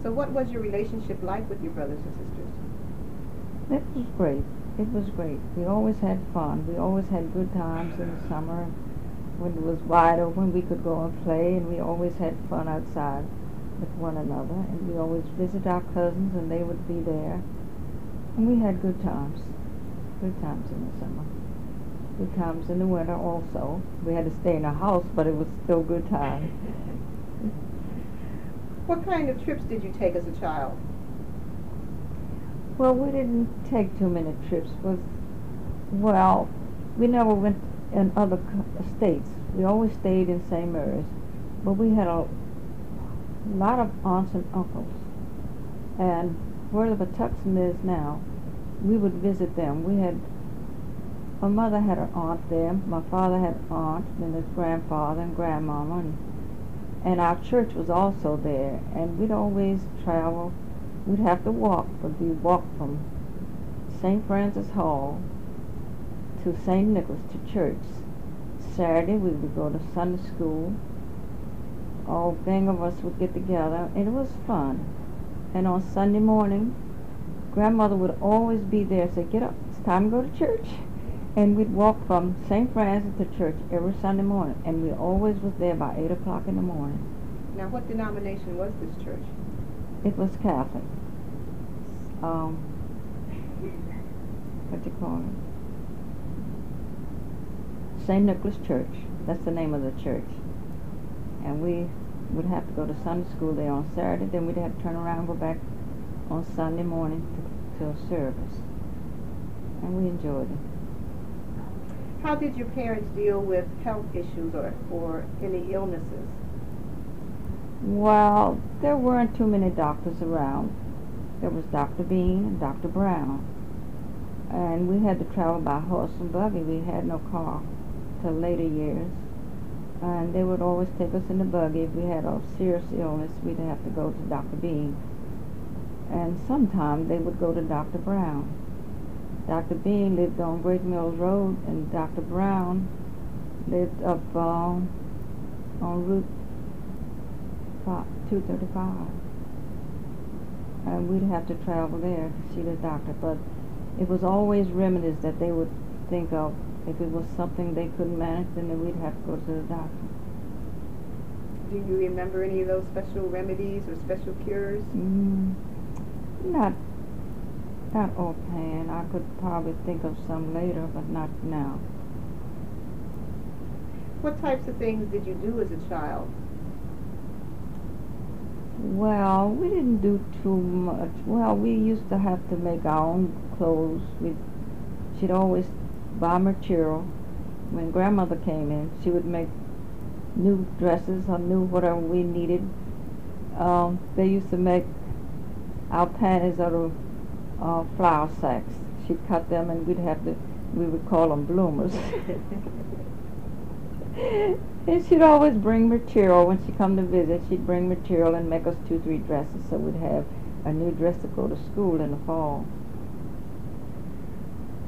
So what was your relationship like with your brothers and sisters? It was great. It was great. We always had fun. We always had good times in the summer. When it was wide open, we could go and play, and we always had fun outside with one another. And we always visit our cousins, and they would be there. And we had good times. Good times in the summer. Good times in the winter also. We had to stay in a house, but it was still good times. What kind of trips did you take as a child? Well, we didn't take too many trips. Well, we never went in other states. We always stayed in St. Mary's. But we had a lot of aunts and uncles. And where the Patuxent is now, we would visit them. My mother had an aunt there. My father had an aunt, and his grandfather and grandmama. And our church was also there. And we'd always travel. We'd have to walk, but we'd walk from St. Francis Hall to St. Nicholas to church. Saturday we would go to Sunday school. All gang of us would get together, and it was fun. And on Sunday morning, grandmother would always be there and say, "Get up, it's time to go to church." And we'd walk from St. Francis to church every Sunday morning, and we always was there by 8 o'clock in the morning. Now, what denomination was this church? It was Catholic. What you call it? St. Nicholas Church. That's the name of the church. And we would have to go to Sunday school there on Saturday. Then we'd have to turn around and go back on Sunday morning to a service. And we enjoyed it. How did your parents deal with health issues or any illnesses? Well, there weren't too many doctors around. There was Dr. Bean and Dr. Brown. And we had to travel by horse and buggy. We had no car till later years. And they would always take us in the buggy. If we had a serious illness, we'd have to go to Dr. Bean. And sometimes they would go to Dr. Brown. Dr. Bean lived on Great Mills Road, and Dr. Brown lived up on Route 235. And we'd have to travel there to see the doctor. But it was always remedies that they would think of. If it was something they couldn't manage, then we'd have to go to the doctor. Do you remember any of those special remedies or special cures? Not offhand. I could probably think of some later, but not now. What types of things did you do as a child? Well, we didn't do too much. Well, we used to have to make our own clothes. She'd always buy material. When grandmother came in, she would make new dresses or new whatever we needed. They used to make our panties out of flour sacks. She'd cut them, and we would call them bloomers. And she'd always bring material. When she come to visit, she'd bring material and make us 2-3 dresses, so we'd have a new dress to go to school in the fall.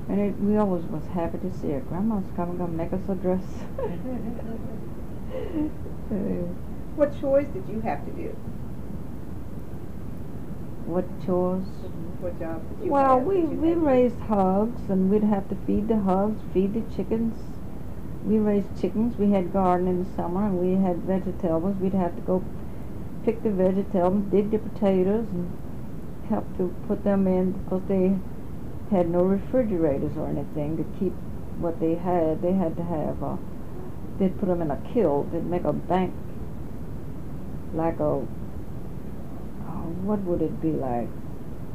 And we always was happy to see her. Grandma's coming to make us a dress. What chores did you have to do? What chores? What jobs did you Well, have? we raised hogs, and we'd have to feed the hogs, feed the chickens. We raised chickens. We had garden in the summer, and we had vegetables. We'd have to go pick the vegetables, dig the potatoes, and help to put them in, because they had no refrigerators or anything to keep what they had. They had to have, they'd put them in a kiln. They'd make a bank like what would it be like?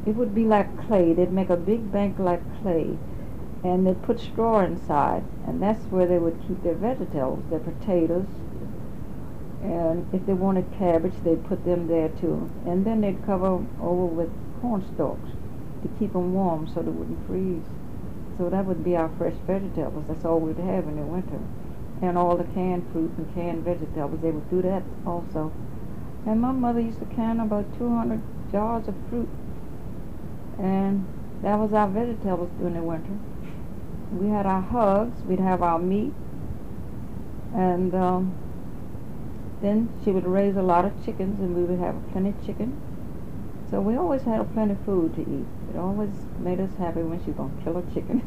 It would be like clay. They'd make a big bank like clay, and they'd put straw inside, and that's where they would keep their vegetables, their potatoes, and if they wanted cabbage, they'd put them there too. And then they'd cover over with corn stalks to keep them warm so they wouldn't freeze. So that would be our fresh vegetables. That's all we'd have in the winter. And all the canned fruit and canned vegetables, they would do that also. And my mother used to can about 200 jars of fruit. And that was our vegetables during the winter. We had our hogs, we'd have our meat, and then she would raise a lot of chickens, and we would have plenty of chicken. So we always had plenty of food to eat. It always made us happy when she was gonna kill a chicken.